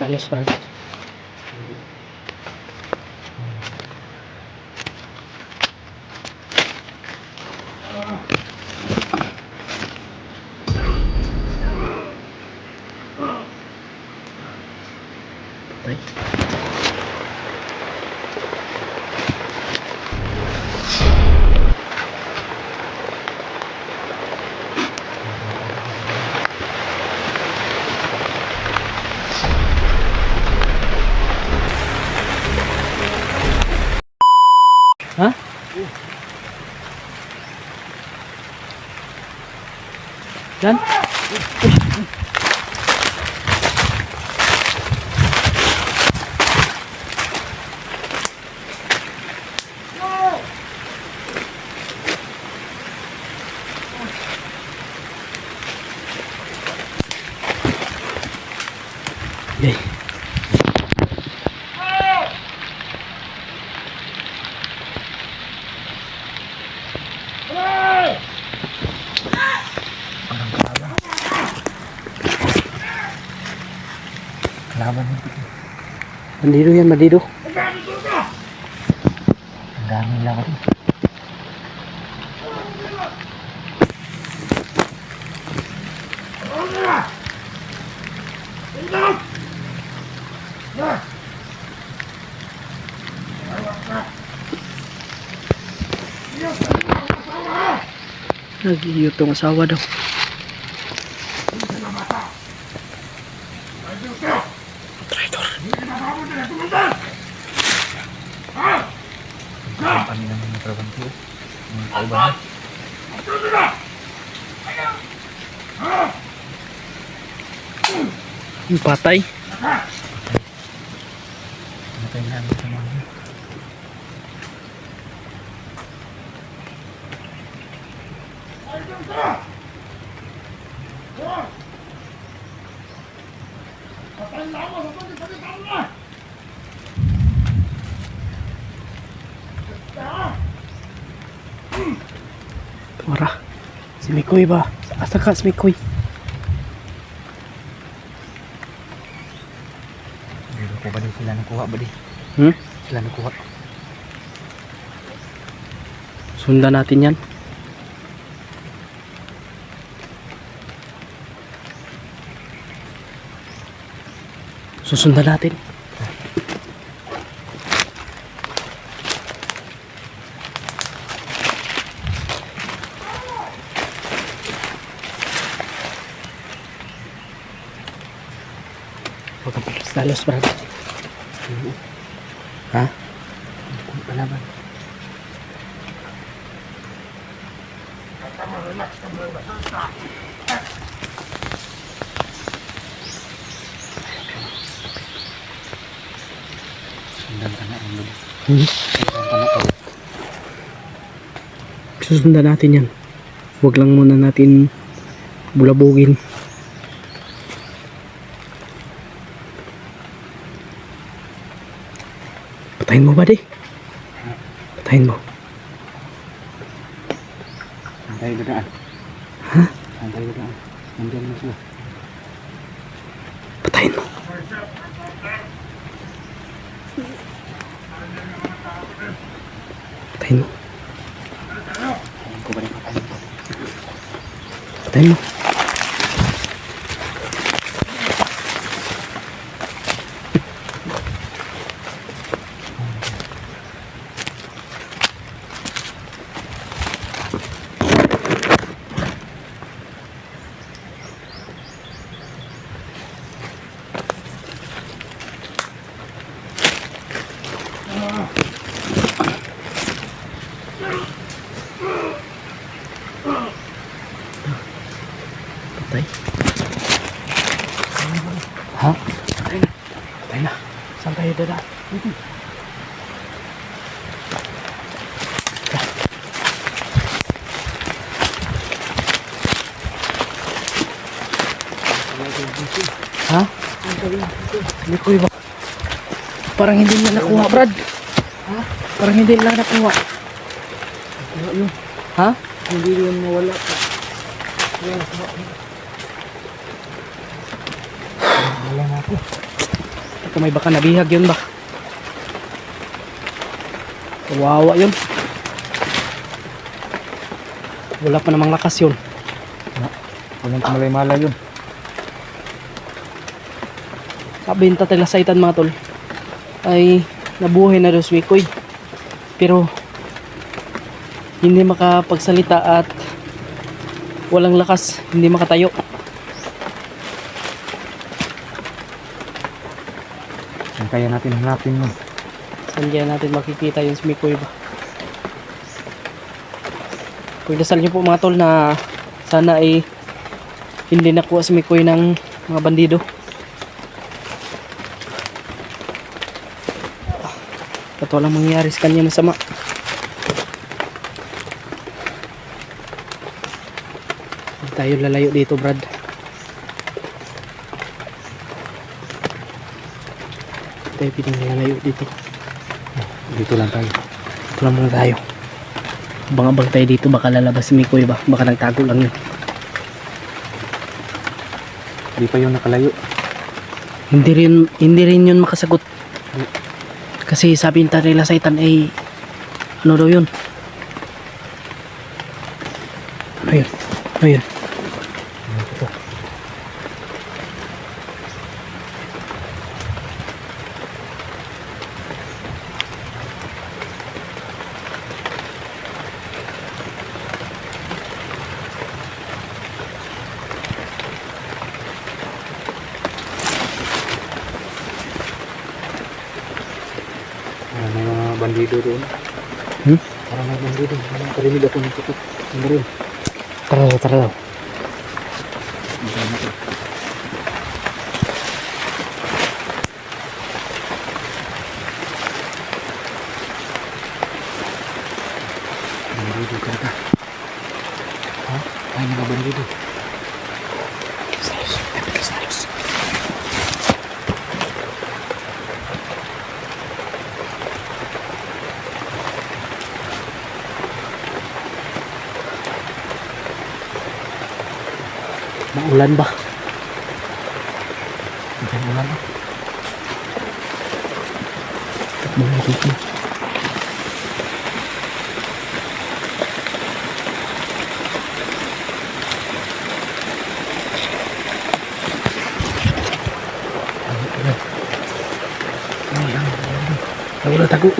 Talos pa. Ha? Dan? Okay. Laban Bandido yan, bandido. ang dami lang rin. Nag-iyo tong asawa daw. Traitor. Ang kami ng mga trabanto. Mga kauban. Yung patay. Matay na ang sama niya. Wara. Si Mikoy ba? Asa ka si Mikoy? Dito ko ba din sila nakuha ba di? Sila nakuha. Sundan natin yan. Susundan natin. Huwag kang pagkastalos, brad. Ha? Kung palaban. Sundan ka na ang loob. Sundan ka na ako. Susundan natin yan. Huwag lang muna natin bulabugin. Patayin mo ba di? Patayin mo. Santay ko daan. Ha? Santay ko daan. Nandiyan na sila. Patayin mo. Patayin mo. Alam ko ba rin patayin ko? Patayin mo. Patay. Ha? Patay na. Patay na. Saan tayo dada? Dito. Ha? Hindi ko iba. Parang hindi nila nakuha, Brad. Ha? Parang hindi nila nakuha. Nakuha yun. Ha? Hindi yun mawala pa. Wala na ako. may baka nabihag yun ba? Kawawa yun. Wala pa namang lakas yun. Walang kumalay-malay yun. Sabi ng Tatay Lasaitan mga tol, ay nabuhay na daw si Mikoy. Pero hindi makapagsalita at walang lakas, hindi makatayo. Saan kaya natin hanapin mo? Saan kaya natin makikita yung si Mikoy ba? Pagdasal niyo po mga tol na sana ay hindi nakuha si Mikoy ng mga bandido. At walang mangyayari sa kanya masama. Hindi tayo lalayo dito, Brad. Hindi tayo pinanglalayo dito. Dito lang tayo. Dito lang muna tayo. Abang-abang tayo dito, baka lalabas si Mikoy ba? Baka nagtago lang yun. Hindi pa yun nakalayo. Hindi rin yun makasagot. Kasi sabi ng Tatay Lasaitan ay ano daw yun? Ayun. Ayun. Ito. May mga bandido doon. Parang may bandido. Parang karinig ako ng tutok. Ano rin? Tara daw. Hindi na ito. Bandido ka. Ha? Ay, mga bandido. Stalos. Maulan ba? Hindi mo lang. Maulan dito. Tago.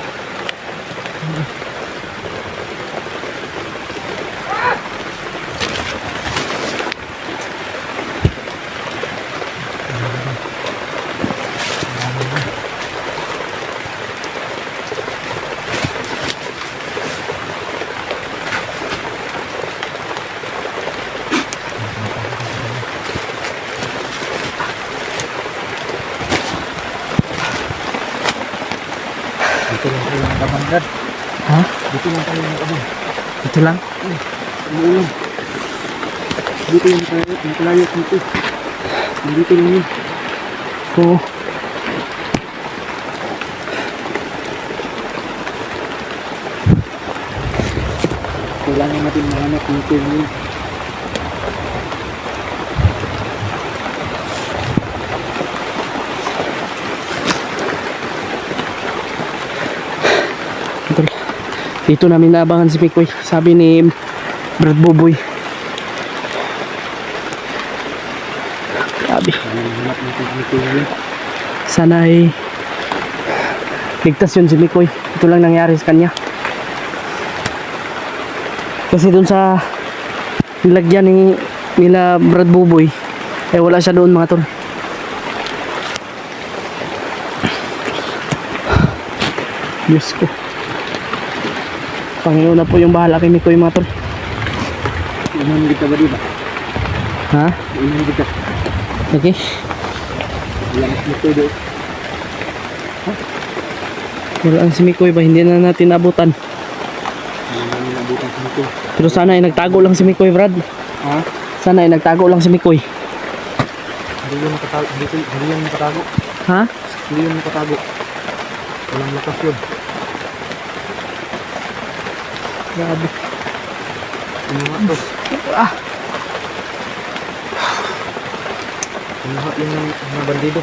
Dito lang tayo nakabang, Brad. Ha? Dito lang tayo nakabang. Ito lang? Umuulan. Dito yung nakalayo dito. Dito lang yun. Oo. Kailangan natin mahanap dito yun. Dito namin naabangan si Mikoy. Sabi ni Brad Buboy. Grabe. Hanap natin dito yun. Sana ay ligtas yun si Mikoy. Ito lang nangyari sa kanya. Kasi dun sa nilagyan nila Brad Buboy eh wala siya doon mga tol. Diyos ko. Panginoon na po yung bahala kay Mikoy mga tol. Inan kita ba di ba? Ha? Inan kita. Okay. Ilan dito doon. Wala ang si Mikoy ba? Hindi na natin abutan. Hindi namin nabutan sa dito. Pero sana ay nagtago lang si Mikoy, Brad. Ha? Sana ay nagtago lang si Mikoy. Hindi yung nakatago. Hindi yung nakatago. Ha? Hindi yung nakatago. Walang lakas yun. Grabe. Pinuha to. Ah! Pinuha yung mga bandido.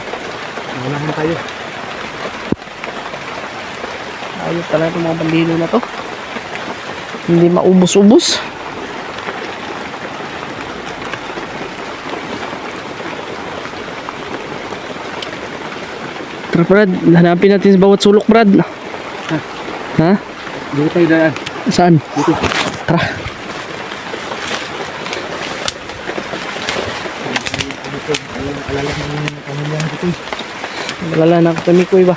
Naunahan tayo. Hayop talaga itong mga bandido na to. Hindi maubos-ubos. Tara Brad, hanapin natin sa bawat sulok Brad. Ha? Dito tayo daan. Saan? Dito. Tara. Alala mo yung pamilya dito. Malala na ako kami ko iba.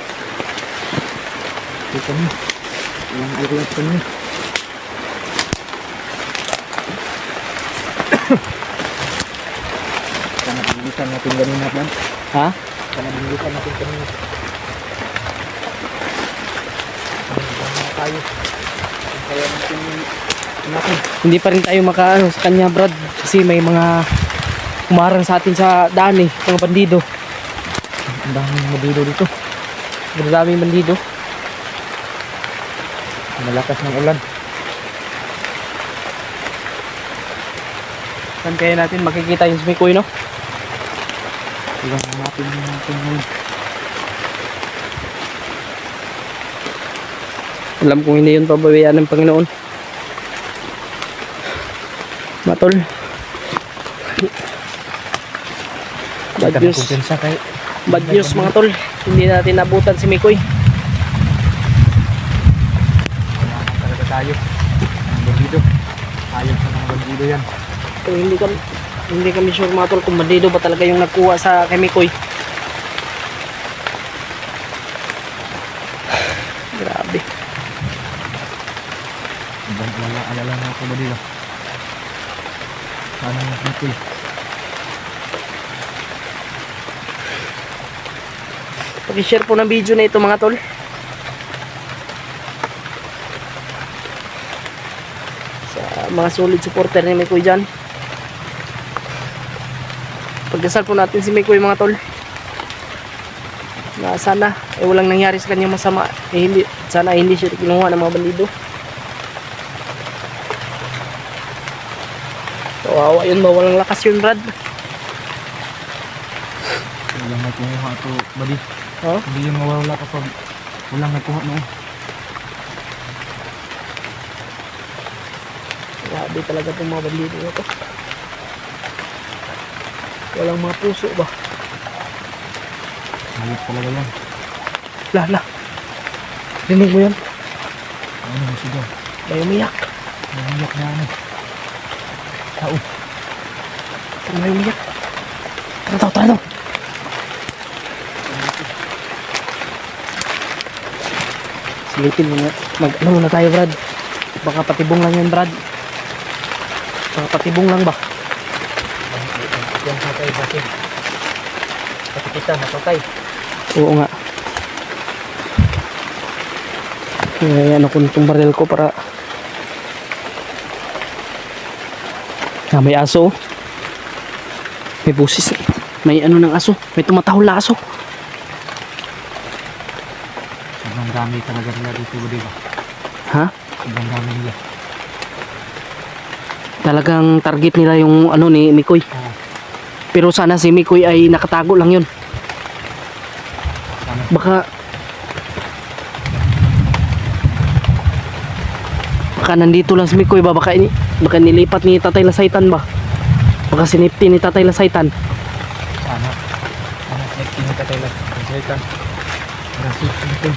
Dito kami. Walang alala kami. Sana bilisan natin ganun natin. Ha? Sana bilisan natin ganun. Tayo. Kaya natin natin. Hindi pa rin tayo makaano sa kanya Brad. Kasi may mga umarang sa atin sa daan eh. Mga bandido. Ang daming bandido dito. Maraming bandido. Malakas ng ulan. Saan kaya natin makikita yung Smikoy no? Ilang natin ngayon. Alam kong hindi yun pababayaan ng Panginoon. Matol. Bad Bad news. Bad news mga tol. Hindi natin nabutan si Mikoy. Talaga tayo. Ang bandido. Ayaw sa mga bandido yan. So, hindi kami sure mga tol kung bandido ba talaga yung nagkuha sa kay Mikoy. Grabe. Alala na ako bandido. Sana yung people. Pag-share po ng video na ito mga tol. Sa mga solid supporter ni Mikoy dyan. Pagdasal po natin si Mikoy mga tol. Na sana walang nangyari sa kanya masama. Sana hindi siya kinuha ng mga bandido. Kawawa yun ba? Walang lakas yun Brad. Walang nagkuha ito badi. Oh? Hindi yun mawawala kapag walang nagkuha noon. Grabe talaga itong mga bandido na to. Walang mga puso ba? Hayop talaga yan. Lala. Rinig mo yan? Ano mo sigaw? May umiyak. Nangiyak na ano. Tao. May umiyak. Tara daw. Silipin mo na. Ano muna tayo Brad. Baka patibong lang yan Brad. Baka patibong lang ba? Yan sa tayo bakit? Pati kita napatay. Oo nga. Kaya ano ko itong baril ko para may aso. May busis. May ano ng aso. May tumatahol na aso. Sobrang dami talaga nila dito badi ba? Ha? Sobrang dami nila. Talagang target nila yung ano ni Mikoy. Oo. Pero sana si Mikoy ay nakatago lang yun. Sana. Baka nandito lang si Mikoy ba? Baka nilipat ni Tatay Lasaitan ba? Baka sinipti ni Tatay Lasaitan. Sana. Sana nagkinita tayo lang. Konsaytan. Rasit nito.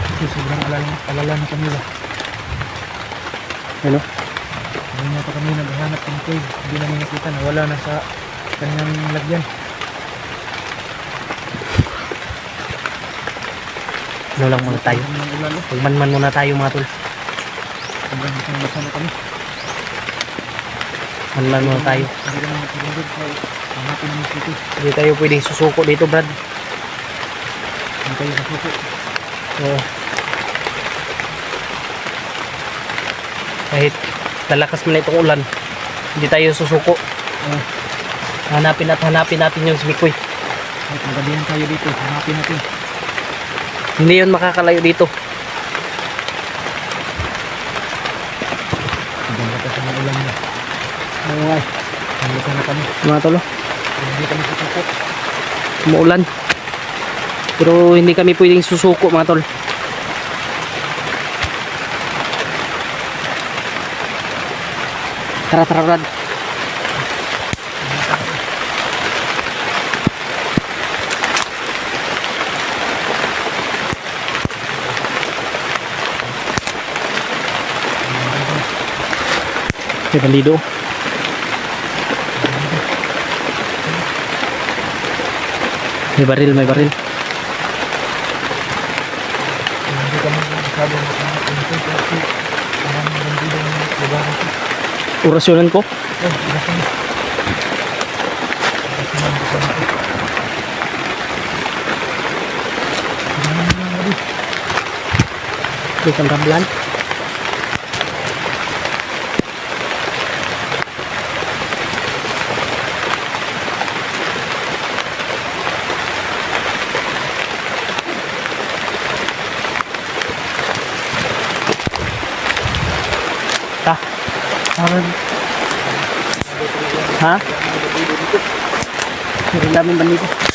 Kasi sobrang alala na kami ba? Ano? Hindi na pa kami naghahanap ng Koy. Hindi namin nakita na wala na sa kanyang lagyan. Ano lang muna tayo. Sobrang ulan, oh. Pagmanman muna tayo mga tol. Sobrang basa na kami. Manman muna tayo. Hindi naman nakilagod sa hanapin namin dito. Hindi tayo pwedeng susuko dito Brad. Hindi tayo kasuko. Oo. Kahit lalakas man itong ulan, hindi tayo susuko. Hanapin natin yung si Mikoy. Kahit magabihan tayo dito, hanapin natin. Hindi yun makakalayo dito. Sobrang lakas ng ulan niya. Oo nga. Hanggang na kami. Mga tolo, Hindi kami susuko. umuulan. Pero hindi kami pwedeng susuko mga tol. Tara, tara, Brad. May balido. May baril, may baril. Hindi kami masyado makapunta kasi maraming bandido ng lugar ito. Orasyonan ko. Oh, orasyon. Orasyonan ko pa ito. Maraming mga rin. Isang rablan. Ta. Ha? Meron namin bandido.